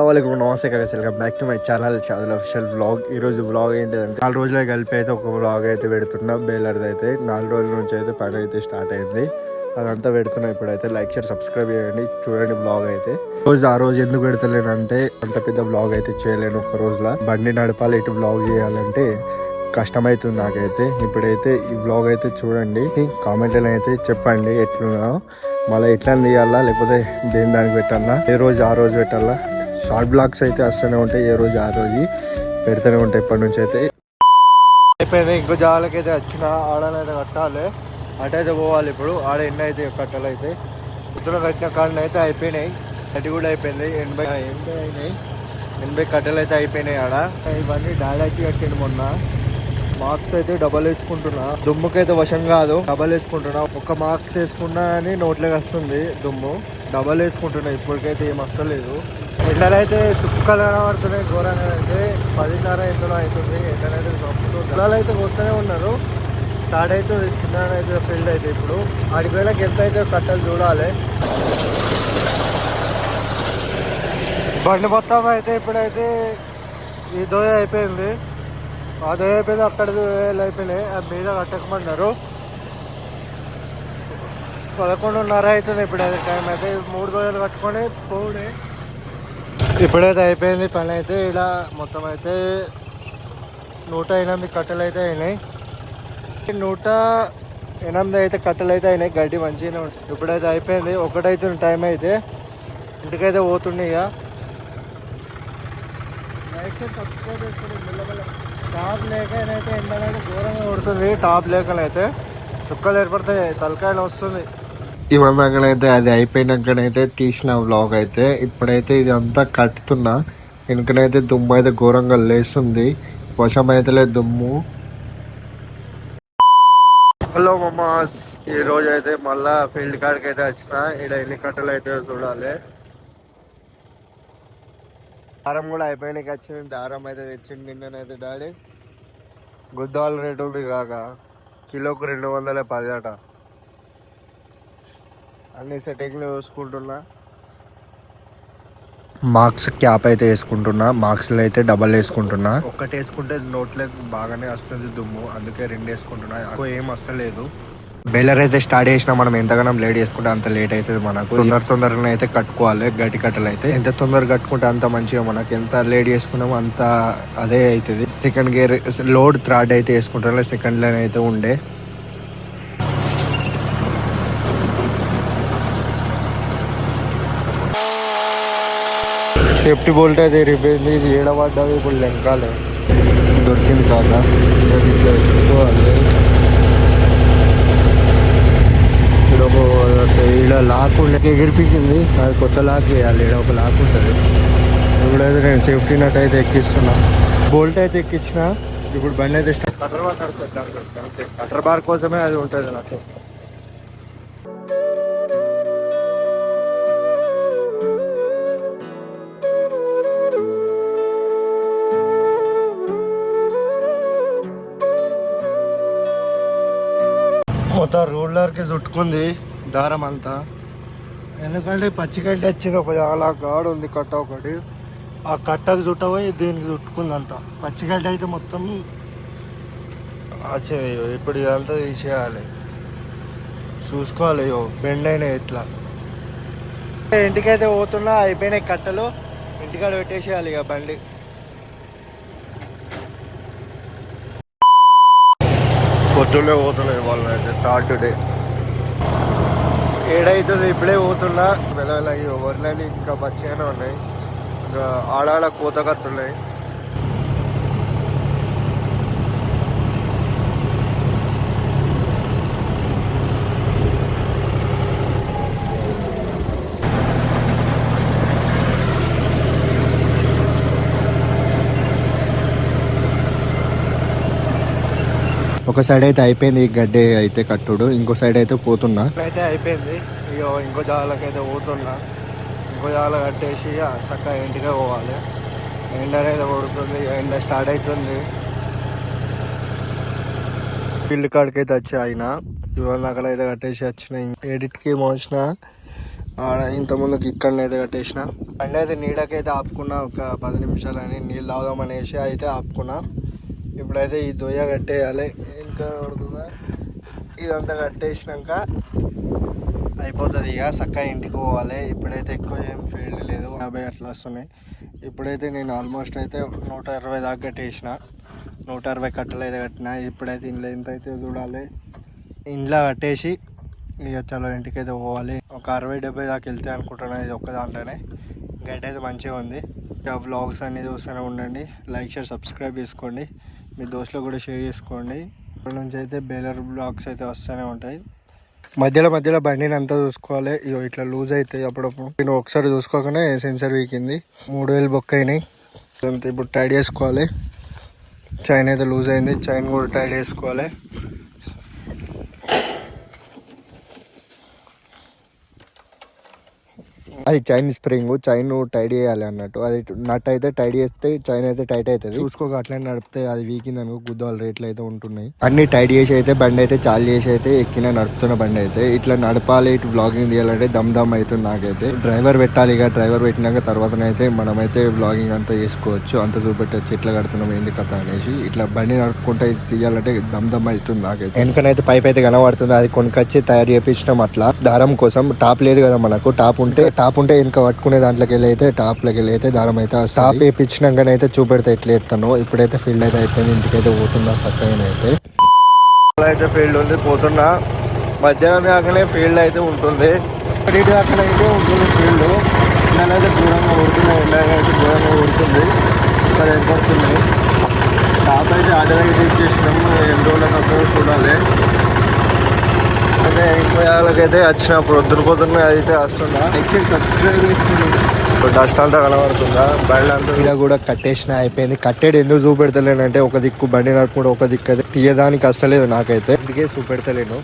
వాళ్ళకు నమస్తే కదా, welcome back to my channel చదువు అఫీషియల్ బ్లాగ్. ఈ రోజు బ్లాగ్ ఏంటిదంటే 4 రోజులే కలిపి అయితే ఒక బ్లాగ్ అయితే పెడుతున్నాం. బేలర్ది అయితే 4 రోజుల నుంచి అయితే పని అయితే స్టార్ట్ అయింది. అదంతా పెడుతున్నాం. ఇప్పుడైతే లైక్ షేర్ సబ్స్క్రైబ్ చేయండి, చూడండి బ్లాగ్ అయితే. ఆ రోజు ఎందుకు పెడతలేనంటే అంత పెద్ద బ్లాగ్ అయితే చేయలేను. ఒక రోజులో బండి నడపాలి, ఇటు బ్లాగ్ చేయాలంటే కష్టమవుతుంది నాకైతే. ఇప్పుడైతే ఈ బ్లాగ్ అయితే చూడండి, కామెంట్లో అయితే చెప్పండి ఎట్లున్నా, మళ్ళీ ఎట్లా తీయాలా లేకపోతే దేని దానికి పెట్టాలా, ఏ రోజు ఆ రోజు పెట్టాలా. షార్ట్ బ్లాగ్స్ అయితే వస్తూనే ఉంటాయి, ఏ రోజు ఆ రోజు పెడుతూనే ఉంటాయి. ఇప్పటి నుంచి అయితే అయిపోయింది. ఇంకో జాలకైతే వచ్చిన ఆడనైతే కట్టాలి, అటైతే పోవాలి. ఇప్పుడు ఆడ ఎన్ని అయితే కట్టాలి అయితే ఇద్దరు కట్టిన కాళ్ళని అయితే అయిపోయినాయి. అటు కూడా అయిపోయింది. 80 అయినాయి, 80 కట్టెలు అయితే అయిపోయినాయి ఆడ. ఇవన్నీ డాడీకి కట్టిండు మొన్న. మార్క్స్ అయితే డబల్ వేసుకుంటున్నా, దుమ్ముకైతే వశం కాదు, డబల్ వేసుకుంటున్నా. ఒక మార్క్స్ వేసుకున్నా అని నోట్లోకి వస్తుంది దుమ్ము, డబల్ వేసుకుంటున్నా. ఇప్పటికైతే ఏం వస్తలేదు. ఎండలైతే సుక్కలు పడుతున్నాయి ఘోరంగా. అయితే 10:30 ఎంతలో అవుతుంది. ఎండలైతే పిల్లలు అయితే వస్తూనే ఉన్నారు. స్టార్ట్ అవుతుంది, చిన్న అయితే ఫీల్డ్ అయితే. ఇప్పుడు ఆడిపోయినాక ఎంత అయితే కట్టలు చూడాలి. బండి మొత్తం అయితే ఇప్పుడైతే ఈ దోయ అయిపోయింది, ఆ దోయ అయిపోయింది, అక్కడ దోయలు అయిపోయినాయి. అది మీద కట్టకమన్నారు. 11:30 అవుతుంది ఇప్పుడైతే టైం. అయితే 3 దోయలు కట్టుకొని పోడే. ఇప్పుడైతే అయిపోయింది పని అయితే. ఇలా మొత్తం అయితే 108 కట్టెలు అయితే అయినాయి. 108 అయితే కట్టెలు అయితే అయినాయి. గడ్డి మంచిగానే ఉంటుంది. ఇప్పుడైతే అయిపోయింది. 1 అవుతుంది టైం అయితే. ఇంటికైతే పోతుండే. ఇక లైక్ సబ్స్క్రైబ్ చేసుకోండి. మెల్లమెల్ల టాప్ లేకనైతే ఎండలైతే ఘోరంగా కొడుతుంది. టాప్ లేకనైతే సుక్కలు ఏర్పడతాయి, తలకాయలు వస్తుంది. ఇవన్నకనైతే అది అయిపోయినాకనైతే తీసిన వ్లాగ్ అయితే. ఇప్పుడైతే ఇది అంతా కట్టుతున్నా. వెనుకనైతే దుమ్ము అయితే ఘోరంగా లేస్తుంది, వర్షం అయితే లేదు దుమ్ము. హలో మమ్మాస్, ఈ రోజు అయితే మళ్ళా ఫీల్డ్ కాడికి అయితే వచ్చిన. ఇక్కడ ఎన్ని కట్టలు అయితే చూడాలి. దారం కూడా అయిపోయినాక వచ్చింది. దారం అయితే తెచ్చింది నిన్ననైతే డాడీ. గుద్దాలు రేటు ఉంది కాక, కిలోకు 210 అట. అన్ని సెట్టింగ్లు చూసుకుంటున్నా. మార్క్స్ క్యాప్ అయితే వేసుకుంటున్నా. మార్క్స్లో అయితే డబల్ వేసుకుంటున్నా. ఒక్కటి వేసుకుంటే నోట్లో బాగానే వస్తుంది దుమ్ము, అందుకే 2 వేసుకుంటున్నా. ఎక్కువ ఏం వస్తలేదు. బేలర్ అయితే స్టార్ట్ చేసినా మనం ఎంతగానో లేట్ చేసుకుంటే అంత లేట్ అవుతుంది మనకు. తొందరగా అయితే కట్టుకోవాలి. గట్టి కట్టలు అయితే ఎంత తొందరగా కట్టుకుంటే అంత మంచిగా. మనకి ఎంత లేట్ చేసుకున్నామో అంత అదే అవుతుంది. సెకండ్ గేర్ లోడ్ థర్డ్ అయితే వేసుకుంటాం, సెకండ్ లైన్ అయితే ఉండే. సేఫ్టీ బోల్ట్ అయితే రిపేర్ ఇది ఏడబడ్డది. ఇప్పుడు లెంకాలే దొరికింది కాక ఇట్లా పెట్టుకోవాలి. ఇక్కడ లాక్ ఉండే ఎగిరిపించింది, అది కొత్త లాక్ వేయాలి. ఇక్కడ ఒక లాక్ ఉంటుంది. ఇప్పుడైతే నేను సేఫ్టీ నట్ అయితే ఎక్కిస్తున్నా, బోల్ట్ అయితే ఎక్కించిన. ఇప్పుడు బండి అయితే కటర్ బార్ కోసమే అది ఉంటుంది నాకు. మొత్తం రూలర్కి చుట్టుకుంది దారం అంతా. ఎందుకంటే పచ్చిగడ్డి వచ్చింది, ఒక అలా గాడు ఉంది కట్ట ఒకటి. ఆ కట్టకు చుట్టపోయి దీనికి చుట్టుకుంది అంతా. పచ్చిగడ్డి అయితే మొత్తం ఇప్పుడు ఇదంతా తీసేయాలి, చూసుకోవాలి. బెండ్ అయినాయి ఇట్లా. ఇంటికైతే పోతున్నా, అయిపోయినాయి కట్టలు. ఇంటికాడ పెట్టేసేయాలి ఇక బండి. పొద్దున్నే పోతున్నాయి వాళ్ళు అయితే. థర్డ్ డే 7 అవుతుంది. ఇప్పుడే పోతున్నా. వెళ్ళాలి. వరలని ఇంకా పచ్చిగానే ఉన్నాయి, ఇంకా ఆడాడ కోతకత్తున్నాయి. ఒక సైడ్ అయితే అయిపోయింది గడ్డి అయితే కట్టుడు, ఇంకో సైడ్ అయితే పోతున్నా. అయితే అయిపోయింది. ఇంకో జాలకైతే పోతున్నా. ఇంకో జాల కట్టేసి చక్కగా ఇంటికే పోవాలి. ఎండ అనేది కొడుతుంది, ఎండ స్టార్ట్ అవుతుంది. ఫీల్డ్ కాడికి అయితే వచ్చి ఆయన ఇవాళ అక్కడ అయితే కట్టేసి వచ్చిన. 7కి మోసిన ఇంత ముందుకు ఇక్కడనైతే కట్టేసిన. బండి అయితే నీడకైతే ఆపుకున్నా, ఒక 10 నిమిషాలని నీళ్ళు తాగుదామనేసి అయితే ఆపుకున్నా. ఇప్పుడైతే ఈ దొయ్య కట్టేయాలి. ఇంకా పడుతుందా, ఇదంతా కట్టేసినాక అయిపోతుంది. ఇక చక్కగా ఇంటికి పోవాలి. ఇప్పుడైతే ఎక్కువ ఏం ఫీల్డ్ లేదు, 50 అట్లా వస్తున్నాయి. ఇప్పుడైతే నేను ఆల్మోస్ట్ అయితే 120 దాకా కట్టేసిన, 160 కట్టలు అయితే కట్టిన. ఇప్పుడైతే ఇంట్లో ఎంత అయితే చూడాలి. ఇంట్లో కట్టేసి ఇక చలో ఇంటికైతే పోవాలి. ఒక 60-70 దాకా వెళ్తే అనుకుంటున్నాను. ఇది ఒక్క దాంట్లోనే గడ్డ అయితే మంచిగా ఉంది. ఇక వ్లాగ్స్ అన్ని చూస్తూనే ఉండండి. లైక్ షేర్ సబ్స్క్రైబ్ చేసుకోండి. మీ దోస్తులు కూడా షేర్ చేసుకోండి. ఇక్కడ నుంచి అయితే బేలర్ బ్లాగ్స్ అయితే వస్తూనే ఉంటాయి. మధ్యలో బండిని అంతా చూసుకోవాలి. ఇగో ఇట్లా లూజ్ అవుతాయి అప్పుడప్పుడు. నేను ఒకసారి చూసుకోకనే సెన్సర్ వీకింది, 3000 బొక్క అయినాయి. అంతా ఇప్పుడు టైట్ చేసుకోవాలి. చైన్ అయితే లూజ్ అయింది, చైన్ కూడా టైట్ చేసుకోవాలి. అది చైన్ స్ప్రింగ్, చైన్ టైట్ చేయాలి అన్నట్టు. అది నట్ అయితే టైట్ చేస్తే చైన్ అయితే టైట్ అవుతుంది. చూసుకోక అట్లనే నడిపితే అది వీకింది అనుకో గుద్దాలు రేట్లు అయితే ఉంటున్నాయి. అన్ని టైట్ చేసి అయితే బండి అయితే చాలు చేసి అయితే ఎక్కిన నడుపుతున్న బండి అయితే. ఇట్లా నడపాలి, ఇటు బ్లాగింగ్ తీయాలంటే దమ్ అవుతుంది నాకైతే. డ్రైవర్ పెట్టాలి. ఇక డ్రైవర్ పెట్టినాక తర్వాతనైతే మనమైతే బ్లాగింగ్ అంతా చేసుకోవచ్చు. అంత చూపెట్టచ్చు ఎట్లా కడుతున్నాం ఏంది కథ అనేసి. ఇట్లా బండి నడుపుకుంటే తీయాలంటే దమ్ అవుతుంది నాకైతే. వెనకనైతే పైప్ అయితే కనబడుతుంది, అది కొనుకొచ్చి తయారు చేపించినాం. అట్లా దారం కోసం టాప్ లేదు కదా మనకు. టాప్ ఉంటే ఇంకా పట్టుకునే దాంట్లోకి వెళ్ళి అయితే టాప్లోకి వెళ్ళి అయితే దారం అయితే టాప్ వేయించినాకనైతే చూపెడితే ఎట్లా ఎత్తాను. ఇప్పుడైతే ఫీల్డ్ అయితే అయిపోయింది, ఇంటికైతే పోతున్నా చక్కగా అయితే. అయితే ఫీల్డ్ ఉంది, పోతున్నా. మధ్యాహ్నం దాకానే ఫీల్డ్ అయితే ఉంటుంది, 3 దాకా అయితే ఉంటుంది ఫీల్డ్. ఎండలైతే దూరంగా కొడుతున్నాయి, ఎండగా అయితే దూరంగా కొడుతుంది. ఇక్కడ ఏర్పడుతున్నాయి. టాప్ అయితే ఆర్డర్ అయితే ఇచ్చేసినాము, ఎన్ని రోజులకు చూడాలి. అయితే ఇంకోళ్ళకైతే వచ్చినప్పుడు పొద్దున అయితే వస్తుందా. నెక్స్ట్ సబ్స్క్రైబ్ చేసుకుని డస్ట్ అంతా కనబడుతుందా. బండి అంతా కూడా కట్టేసిన అయిపోయింది. కట్టేది ఎందుకు చూపెడతలేనంటే ఒక దిక్కు బండి నడుపుకుంటే ఒక దిక్కు అయితే తీయడానికి అస్సలేదు నాకైతే, అందుకే చూపెడతలేను.